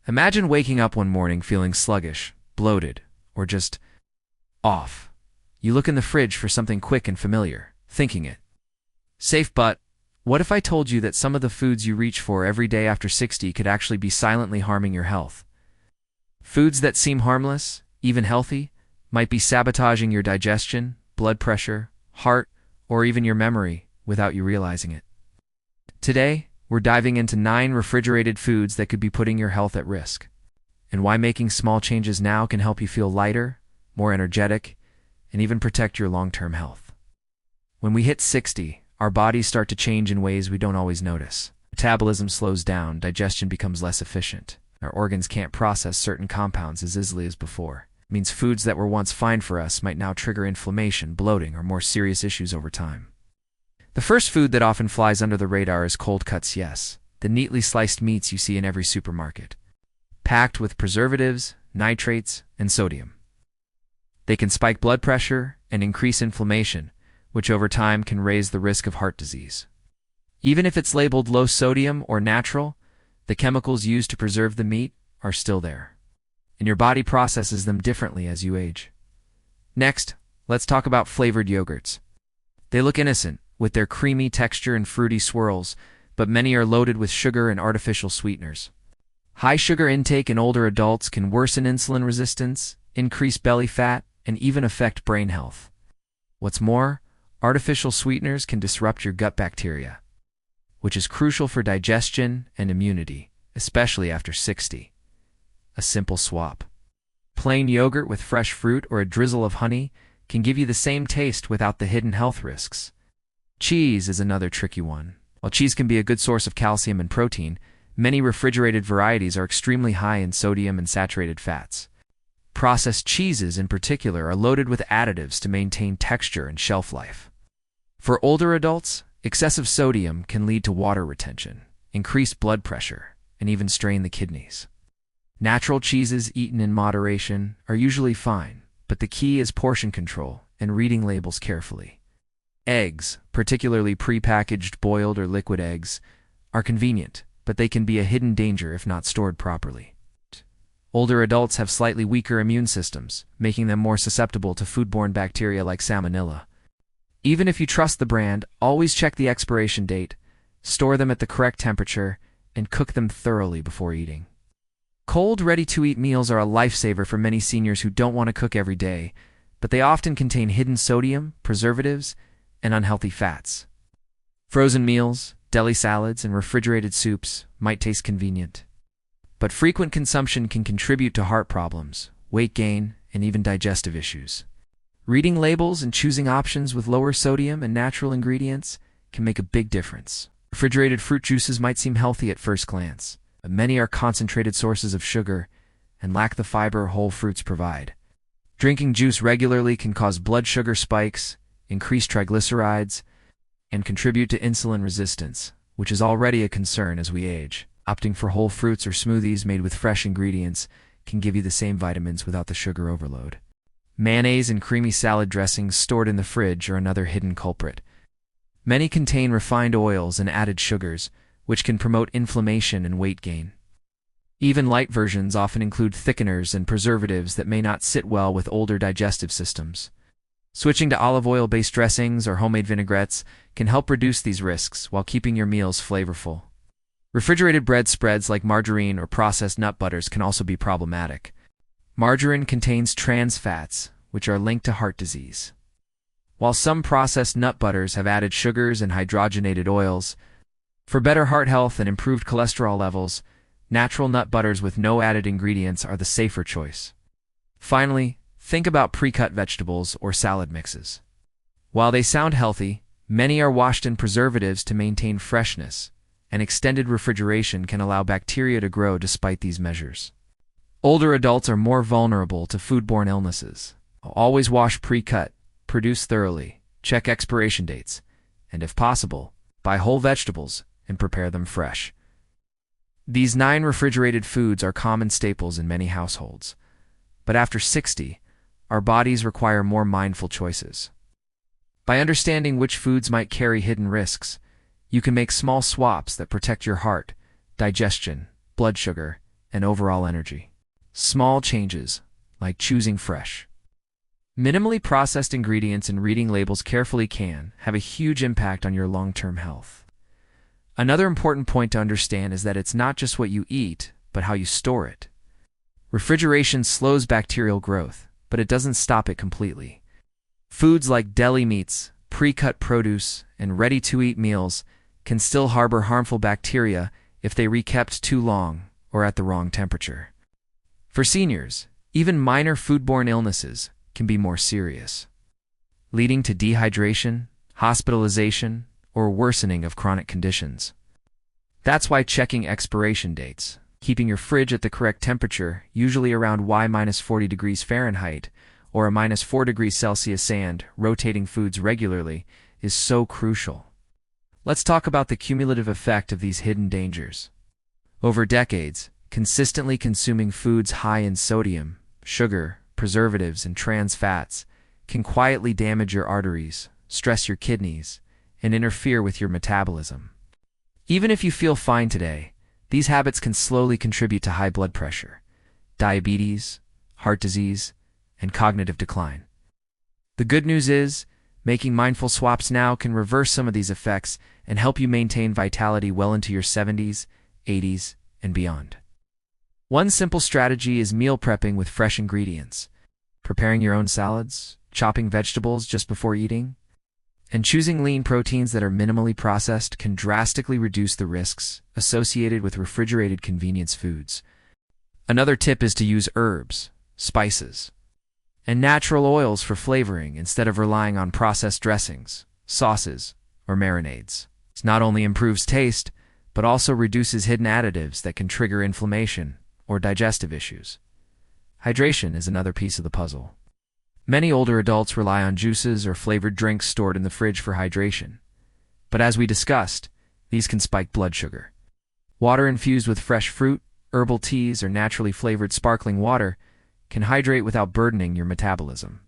Imagine waking up one morning feeling sluggish, bloated, or just off. You look in the fridge for something quick and familiar, thinking it safe, but what if I told you that some of the foods you reach for every day after 60 could actually be silently harming your health? Foods that seem harmless, even healthy, might be sabotaging your digestion, blood pressure, heart, or even your memory without you realizing it. Today, we're diving into 9 refrigerated foods that could be putting your health at risk, and why making small changes now can help you feel lighter, more energetic, and even protect your long-term health. When we hit 60, our bodies start to change in ways we don't always notice. Metabolism slows down, digestion becomes less efficient. Our organs can't process certain compounds as easily as before. It means foods that were once fine for us might now trigger inflammation, bloating, or more serious issues over time. The first food that often flies under the radar is cold cuts, yes, the neatly sliced meats you see in every supermarket, packed with preservatives, nitrates, and sodium. They can spike blood pressure and increase inflammation, which over time can raise the risk of heart disease. Even if it's labeled low sodium or natural, the chemicals used to preserve the meat are still there, and your body processes them differently as you age. Next, let's talk about flavored yogurts. They look innocent, with their creamy texture and fruity swirls, but many are loaded with sugar and artificial sweeteners. High sugar intake in older adults can worsen insulin resistance, increase belly fat, and even affect brain health. What's more, artificial sweeteners can disrupt your gut bacteria, which is crucial for digestion and immunity, especially after 60. A simple swap. Plain yogurt with fresh fruit or a drizzle of honey can give you the same taste without the hidden health risks. Cheese is another tricky one. While cheese can be a good source of calcium and protein, many refrigerated varieties are extremely high in sodium and saturated fats. Processed cheeses, in particular, are loaded with additives to maintain texture and shelf life. For older adults, excessive sodium can lead to water retention, increased blood pressure, and even strain the kidneys. Natural cheeses eaten in moderation are usually fine, but the key is portion control and reading labels carefully. Eggs, particularly prepackaged boiled or liquid eggs, are convenient, but they can be a hidden danger if not stored properly. Older adults have slightly weaker immune systems, making them more susceptible to foodborne bacteria like salmonella. Even if you trust the brand, always check the expiration date, store them at the correct temperature, and cook them thoroughly before eating. Cold, ready-to-eat meals are a lifesaver for many seniors who don't want to cook every day, but they often contain hidden sodium, preservatives, and unhealthy fats. Frozen meals, deli salads, and refrigerated soups might taste convenient, but frequent consumption can contribute to heart problems, weight gain, and even digestive issues. Reading labels and choosing options with lower sodium and natural ingredients can make a big difference. Refrigerated fruit juices might seem healthy at first glance, but many are concentrated sources of sugar and lack the fiber whole fruits provide. Drinking juice regularly can cause blood sugar spikes, increase triglycerides, and contribute to insulin resistance, which is already a concern as we age. Opting for whole fruits or smoothies made with fresh ingredients can give you the same vitamins without the sugar overload. Mayonnaise and creamy salad dressings stored in the fridge are another hidden culprit. Many contain refined oils and added sugars, which can promote inflammation and weight gain. Even light versions often include thickeners and preservatives that may not sit well with older digestive systems. Switching to olive oil-based dressings or homemade vinaigrettes can help reduce these risks while keeping your meals flavorful. Refrigerated bread spreads like margarine or processed nut butters can also be problematic. Margarine contains trans fats, which are linked to heart disease. While some processed nut butters have added sugars and hydrogenated oils, for better heart health and improved cholesterol levels, natural nut butters with no added ingredients are the safer choice. Finally, think about pre-cut vegetables or salad mixes. While they sound healthy, many are washed in preservatives to maintain freshness, and extended refrigeration can allow bacteria to grow despite these measures. Older adults are more vulnerable to foodborne illnesses. Always wash pre-cut, produce thoroughly, check expiration dates, and if possible, buy whole vegetables and prepare them fresh. These 9 refrigerated foods are common staples in many households, but after 60, our bodies require more mindful choices. By understanding which foods might carry hidden risks, you can make small swaps that protect your heart, digestion, blood sugar, and overall energy. Small changes, like choosing fresh, minimally processed ingredients and reading labels carefully can have a huge impact on your long-term health. Another important point to understand is that it's not just what you eat, but how you store it. Refrigeration slows bacterial growth, but it doesn't stop it completely. Foods like deli meats, pre-cut produce, and ready-to-eat meals can still harbor harmful bacteria if they re-kept too long or at the wrong temperature. For seniors, even minor foodborne illnesses can be more serious, leading to dehydration, hospitalization, or worsening of chronic conditions. That's why checking expiration dates, keeping your fridge at the correct temperature, usually around Y-40 degrees Fahrenheit, or a -4 degrees Celsius, and rotating foods regularly is so crucial. Let's talk about the cumulative effect of these hidden dangers. Over decades, consistently consuming foods high in sodium, sugar, preservatives, and trans fats can quietly damage your arteries, stress your kidneys, and interfere with your metabolism. Even if you feel fine today, these habits can slowly contribute to high blood pressure, diabetes, heart disease, and cognitive decline. The good news is, making mindful swaps now can reverse some of these effects and help you maintain vitality well into your 70s, 80s, and beyond. One simple strategy is meal prepping with fresh ingredients, preparing your own salads, chopping vegetables just before eating, and choosing lean proteins that are minimally processed can drastically reduce the risks associated with refrigerated convenience foods. Another tip is to use herbs, spices, and natural oils for flavoring instead of relying on processed dressings, sauces, or marinades. This not only improves taste, but also reduces hidden additives that can trigger inflammation or digestive issues. Hydration is another piece of the puzzle. Many older adults rely on juices or flavored drinks stored in the fridge for hydration. But as we discussed, these can spike blood sugar. Water infused with fresh fruit, herbal teas, or naturally flavored sparkling water can hydrate without burdening your metabolism.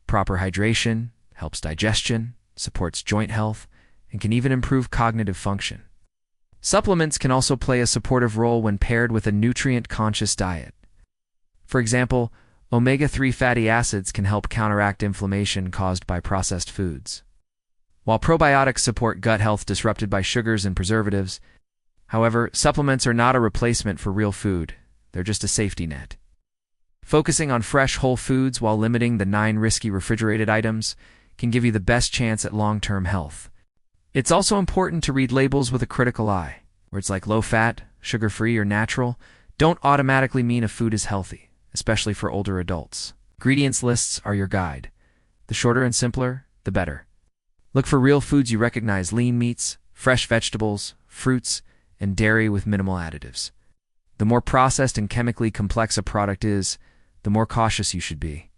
Proper hydration helps digestion, supports joint health, and can even improve cognitive function. Supplements can also play a supportive role when paired with a nutrient-conscious diet. For example, omega-3 fatty acids can help counteract inflammation caused by processed foods, while probiotics support gut health disrupted by sugars and preservatives. However, supplements are not a replacement for real food, they're just a safety net. Focusing on fresh whole foods while limiting the 9 risky refrigerated items can give you the best chance at long-term health. It's also important to read labels with a critical eye. Words like low-fat, sugar-free, or natural don't automatically mean a food is healthy, especially for older adults. Ingredients lists are your guide. The shorter and simpler, the better. Look for real foods you recognize: lean meats, fresh vegetables, fruits, and dairy with minimal additives. The more processed and chemically complex a product is, the more cautious you should be.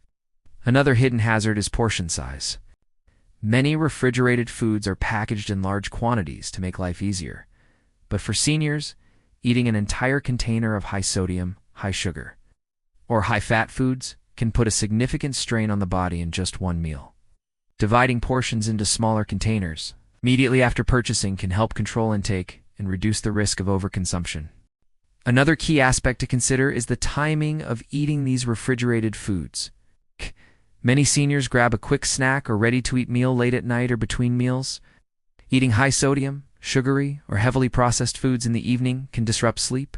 Another hidden hazard is portion size. Many refrigerated foods are packaged in large quantities to make life easier. But for seniors, eating an entire container of high sodium, high sugar, or high-fat foods can put a significant strain on the body in just one meal. Dividing portions into smaller containers immediately after purchasing can help control intake and reduce the risk of overconsumption. Another key aspect to consider is the timing of eating these refrigerated foods. Many seniors grab a quick snack or ready-to-eat meal late at night or between meals. Eating high-sodium, sugary, or heavily processed foods in the evening can disrupt sleep,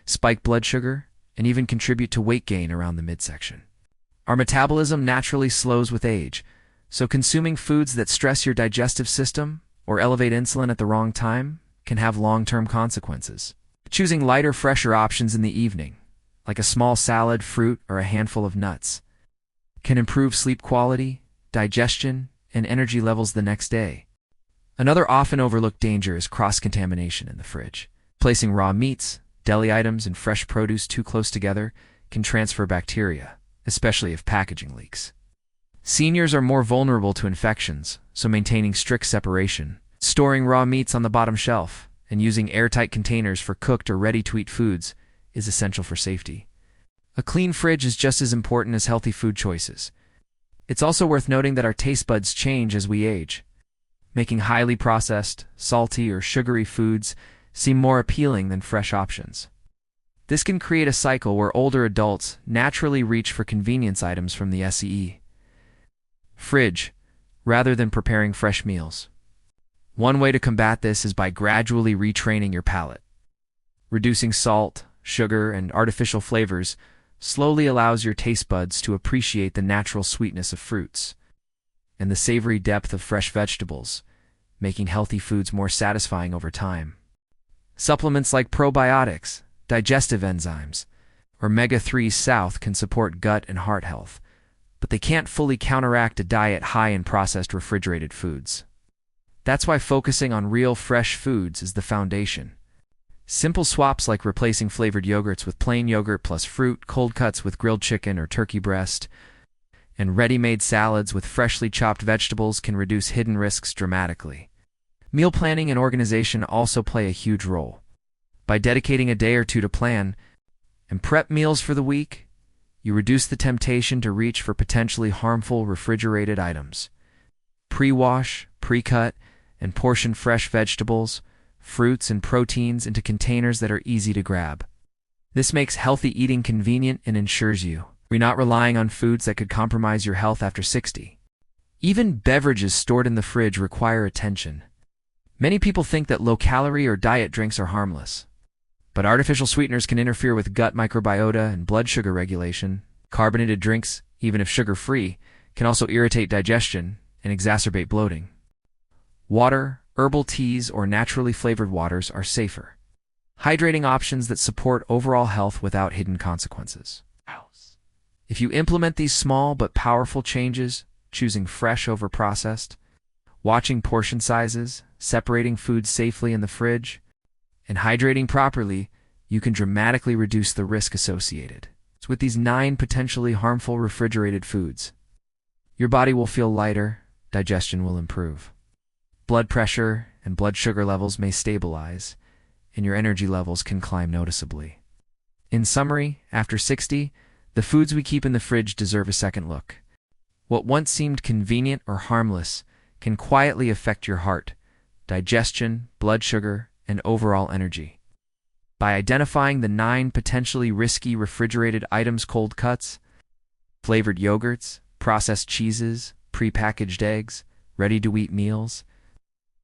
spike blood sugar, and even contribute to weight gain around the midsection. Our metabolism naturally slows with age, so consuming foods that stress your digestive system or elevate insulin at the wrong time can have long-term consequences. Choosing lighter, fresher options in the evening, like a small salad, fruit, or a handful of nuts, can improve sleep quality, digestion, and energy levels the next day. Another often overlooked danger is cross-contamination in the fridge. Placing raw meats, deli items, and fresh produce too close together can transfer bacteria, especially if packaging leaks. Seniors are more vulnerable to infections, so maintaining strict separation, storing raw meats on the bottom shelf, and using airtight containers for cooked or ready-to-eat foods is essential for safety. A clean fridge is just as important as healthy food choices. It's also worth noting that our taste buds change as we age, making highly processed, salty, or sugary foods seem more appealing than fresh options. This can create a cycle where older adults naturally reach for convenience items from the fridge rather than preparing fresh meals. One way to combat this is by gradually retraining your palate. Reducing salt, sugar, and artificial flavors slowly allows your taste buds to appreciate the natural sweetness of fruits and the savory depth of fresh vegetables, making healthy foods more satisfying over time. Supplements like probiotics, digestive enzymes, or omega-3 South can support gut and heart health, but they can't fully counteract a diet high in processed refrigerated foods. That's why focusing on real fresh foods is the foundation. Simple swaps like replacing flavored yogurts with plain yogurt plus fruit, cold cuts with grilled chicken or turkey breast, and ready-made salads with freshly chopped vegetables can reduce hidden risks dramatically. Meal planning and organization also play a huge role. By dedicating a day or two to plan and prep meals for the week, you reduce the temptation to reach for potentially harmful refrigerated items. Pre-wash, pre-cut, and portion fresh vegetables, fruits, and proteins into containers that are easy to grab. This makes healthy eating convenient and ensures you're not relying on foods that could compromise your health after 60. Even beverages stored in the fridge require attention. Many people think that low-calorie or diet drinks are harmless, but artificial sweeteners can interfere with gut microbiota and blood sugar regulation. Carbonated drinks, even if sugar-free, can also irritate digestion and exacerbate bloating. Water, herbal teas, or naturally flavored waters are safer, hydrating options that support overall health without hidden consequences. If you implement these small but powerful changes, choosing fresh over processed, watching portion sizes, separating foods safely in the fridge, and hydrating properly, you can dramatically reduce the risk associated with these 9 potentially harmful refrigerated foods. Your body will feel lighter, digestion will improve, blood pressure and blood sugar levels may stabilize, and your energy levels can climb noticeably. In summary, after 60, the foods we keep in the fridge deserve a second look. What once seemed convenient or harmless can quietly affect your heart, digestion, blood sugar, and overall energy. By identifying the 9 potentially risky refrigerated items: cold cuts, flavored yogurts, processed cheeses, prepackaged eggs, ready-to-eat meals,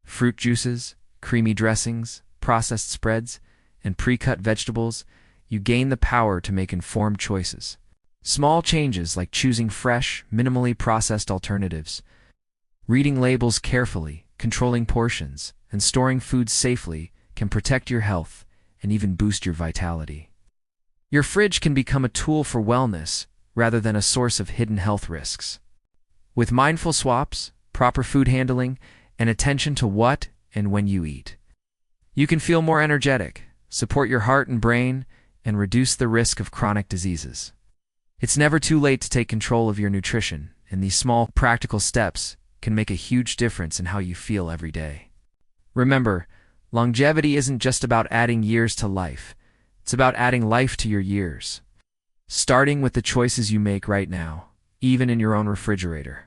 fruit juices, creamy dressings, processed spreads, and pre-cut vegetables, you gain the power to make informed choices. Small changes like choosing fresh, minimally processed alternatives, reading labels carefully, controlling portions, and storing foods safely can protect your health and even boost your vitality. Your fridge can become a tool for wellness rather than a source of hidden health risks. With mindful swaps, proper food handling, and attention to what and when you eat, you can feel more energetic, support your heart and brain, and reduce the risk of chronic diseases. It's never too late to take control of your nutrition, and these small, practical steps can make a huge difference in how you feel every day. Remember, longevity isn't just about adding years to life. It's about adding life to your years, starting with the choices you make right now, even in your own refrigerator.